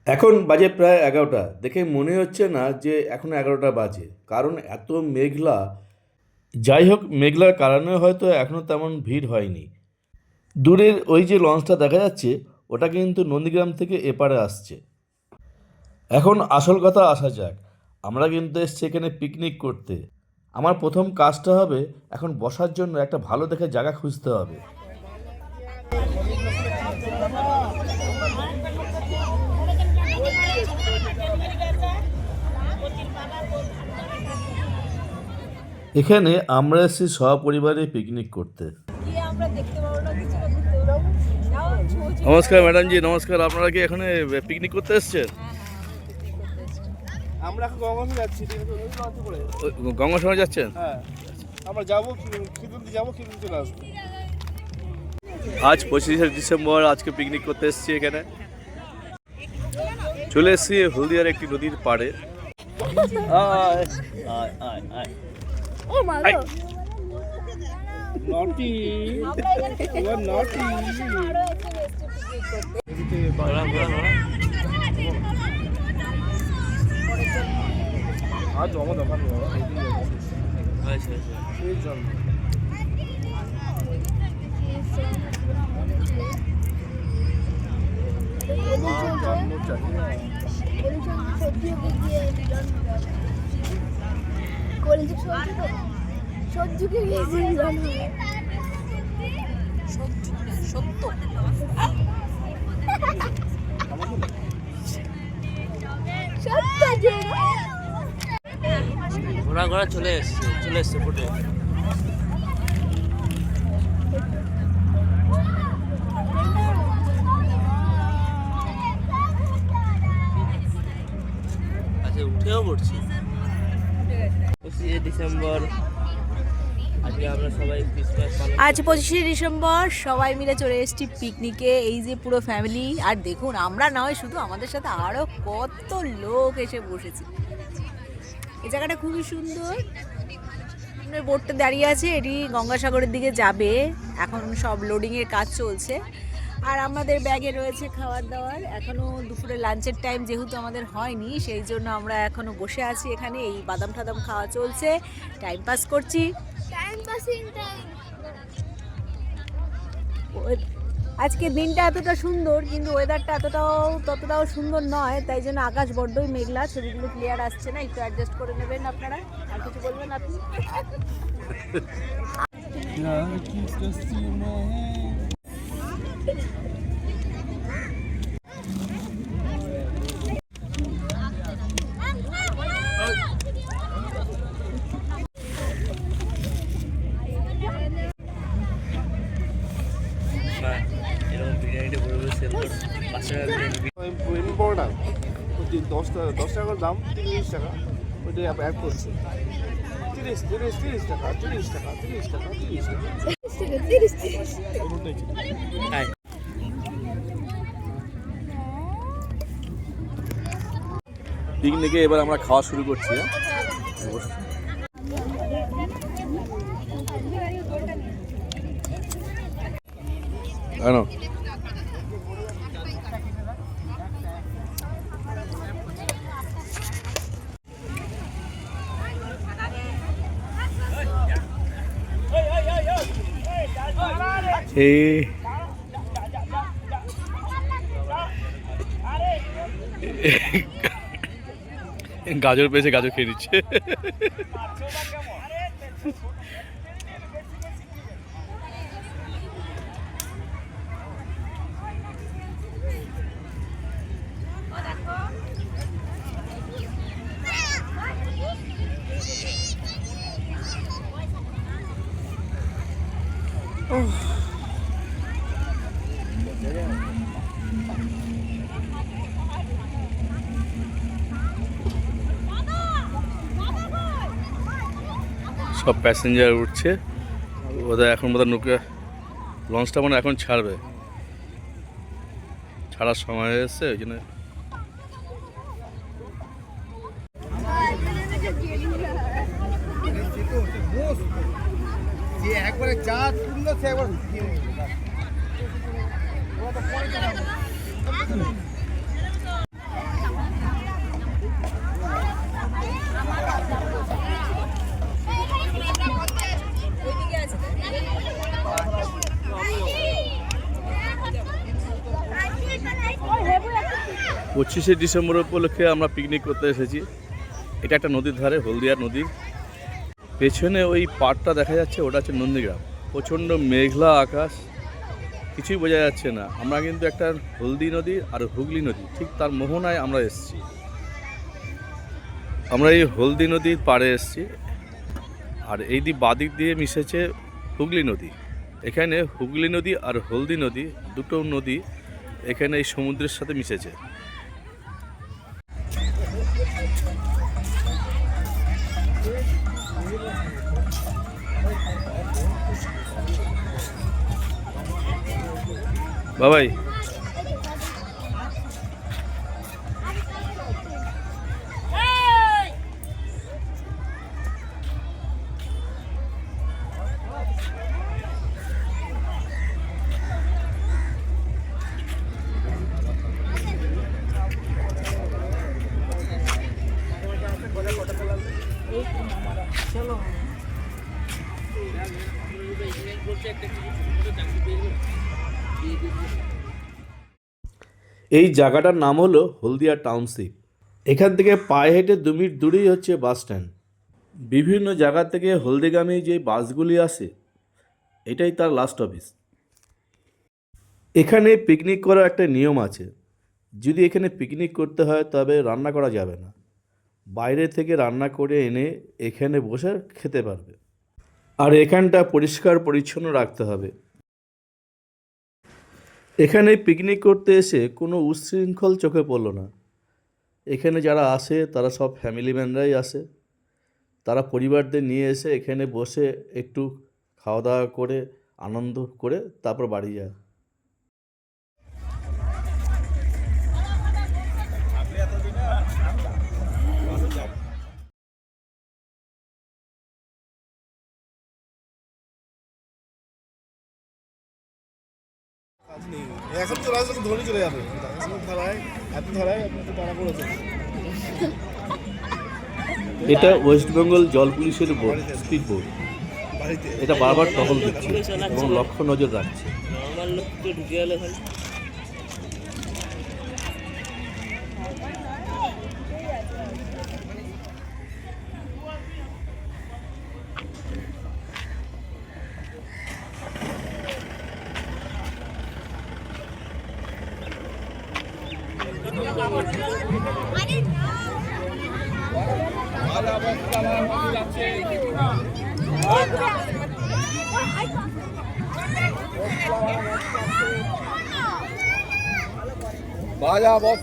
এখন বাজে প্রায় 11টা, দেখে মনে হচ্ছে না যে এখনো 11টা বাজে, কারণ এত মেঘলা। যাই হোক, মেঘলার কারণে হয়তো এখনো তেমন ভিড় হয়নি। দূরের ওই যে লঞ্চটা দেখা যাচ্ছে, ওটা কিন্তু নন্দীগ্রাম থেকে এপারে আসছে। এখন আসল কথা আসা যাক। আমরা কিন্তু এসছি এখানে পিকনিক করতে। আমার প্রথম কাজটা হবে এখন বসার জন্য একটা ভালো দেখে জায়গা খুঁজতে হবে। এখানে আমরা এসেছি সপরিবারে পিকনিক করতে। নমস্কার ম্যাডাম জি, নমস্কার। আপনারা কি এখানে পিকনিক করতে এসেছেন? আমরা এখন গঙ্গাসাগর যাচ্ছি, ঠিক আছে? ওই লঞ্চে করে। গঙ্গাসাগর যাচ্ছেন? হ্যাঁ, আমরা যাবো খিদুন্দি যাবো, খিদুন্দি চলে আসবো। আজ 25শে ডিসেম্বর, আজকে পিকনিক করতে এসেছি এখানে। চলে এসেছি হলদিয়ার একটি নদীর পাড়ে। আয় আয় আয় আয়। Oh my আয়। god! নটি, you are naughty. আজ জমা দোকান সেই জন্য সহ্যকে গিয়েছিলাম ঘোড়া ঘোড়া চলে এসছে ফুটে। আচ্ছা, উঠেও পড়ছি। 25শে ডিসেম্বর, আজকে আমরা সবাই ক্রিসমাস পালন আজ 25শে ডিসেম্বর, সবাই মিলে চলে এসেছি পিকনিকে। এই যে পুরো ফ্যামিলি, আর দেখুন আমরা নয় শুধু, আমাদের সাথে আরও কত লোক এসে বসেছে। এই জায়গাটা খুবই সুন্দর। বোটটা দাঁড়িয়ে আছে, এটি গঙ্গাসাগরের দিকে যাবে। এখন সব লোডিংয়ের কাজ চলছে, আর আমাদের ব্যাগে রয়েছে খাবার দাবার। এখনও দুপুরে লাঞ্চের টাইম যেহেতু আমাদের হয়নি, সেই জন্য আমরা এখনও বসে আছি এখানে। এই বাদাম টাদাম খাওয়া চলছে, টাইম পাস করছি। Time passing time. আজকে দিনটা এতটা সুন্দর, কিন্তু ওয়েদারটা ততটাও সুন্দর নয়, তাই জন্য আকাশ বড্ডই মেঘলা, ছবিগুলো ক্লিয়ার আসছে না। একটু অ্যাডজাস্ট করে নেবেন আপনারা। আর কিছু বলবেন আপনি? না, এরকম বিরিয়ানিটা বড় বড় সেল করে বাচ্চারা এমনি বড়টা 10 টাকা করে দাম, 30 টাকা ওইটা অ্যাড করছে। 30 টাকা, 30 টাকা, 30 টাকা, 30 টাকা। পিকনিকে এবার আমরা খাওয়া শুরু করছি। হ্যাঁ, গাজর পেয়েছে, গাজর খেয়ে নিচ্ছে। সব প্যাসেঞ্জার উঠছে, ওদের এখন বোধহয় নৌকা লঞ্চটা মানে এখন ছাড়বে, ছাড়ার সময় হয়ে এসছে, ওই জন্য। একবারে যা তুললো সে একবার 25শে ডিসেম্বর উপলক্ষে আমরা পিকনিক করতে এসেছি। এটা একটা নদীর ধারে, হলদিয়ার নদীর পেছনে ওই পাড়টা দেখা যাচ্ছে, ওটা হচ্ছে নন্দীগ্রাম। প্রচণ্ড মেঘলা আকাশ, কিছুই বোঝা যাচ্ছে না। আমরা কিন্তু একটা হলদি নদী আর হুগলি নদী ঠিক তার মোহনায় আমরা এসেছি। আমরা এই হলদি নদীর পাড়ে এসেছি, আর এই বাদিক দিয়ে মিশেছে হুগলি নদী। এখানে হুগলি নদী আর হলদি নদী দুটো নদী এখানে এই সমুদ্রের সাথে মিশেছে। বাবাই, এই জায়গাটার নাম হলো হলদিয়া টাউনশিপ। এখান থেকে পায়ে হেঁটে 2 মিনিট দূরেই হচ্ছে বাস স্ট্যান্ড। বিভিন্ন জায়গা থেকে হলদিগামী যে বাসগুলি আসে, এটাই তার লাস্ট অফিস। এখানে পিকনিক করার একটা নিয়ম আছে। যদি এখানে পিকনিক করতে হয় তবে রান্না করা যাবে না, বাইরে থেকে রান্না করে এনে এখানে বসে খেতে পারবে। আর এখানটা পরিষ্কার পরিচ্ছন্ন রাখতে হবে। এখানে পিকনিক করতে এসে কোনো উচ্ছৃঙ্খল চোখে পড়লো না। এখানে যারা আসে তারা সব ফ্যামিলি ম্যানরাই আসে। তারা পরিবারদের নিয়ে এসে এখানে বসে একটু খাওয়া দাওয়া করে আনন্দ করে তারপর বাড়ি যায়। এখন তো রাস্তা ধরে চলে যাবে, ধারায় এত ধারায় আপনি তো তাড়া করেছেন। এটা ওয়েস্ট বেঙ্গল জল পুলিশের বোট, স্পিড বোট। বাড়িতে এটা বারবার টহল দিচ্ছে এবং লক্ষ্য নজর রাখছে। নর্মাল লোক তো ঢুকে গেলে ভাই। বাজা বস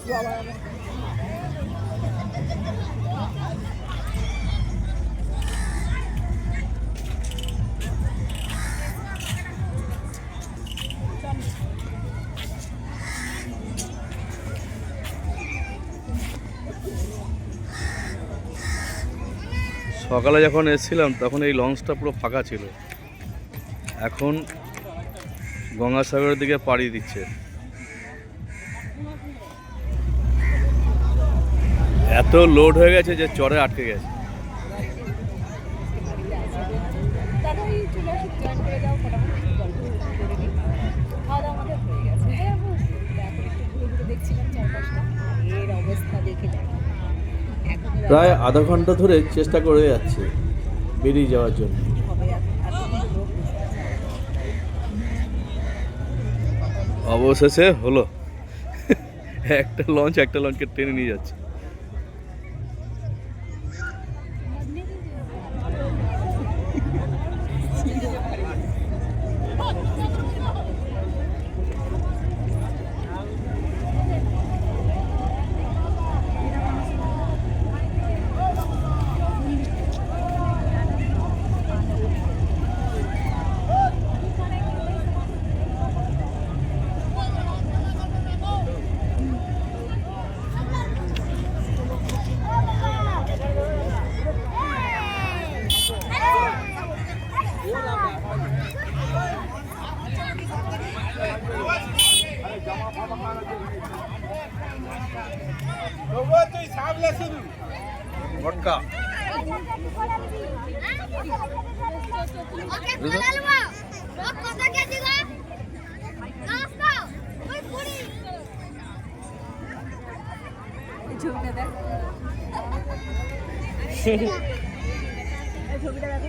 সকালে যখন এসেছিলাম তখন এই লঞ্চটা পুরো ফাঁকা ছিল। এখন গঙ্গাসাগরের দিকে পাড়ি দিচ্ছে। এত লোড হয়ে গেছে যে চরে আটকে গেছে। প্রায় আধা ঘন্টা ধরে চেষ্টা করে যাচ্ছে বেরিয়ে যাওয়ার জন্য। অবশেষে হলো। একটা লঞ্চকে টেনে নিয়ে যাচ্ছে। ভটকা ছবিটা দেখ এই ছবিটা দেখো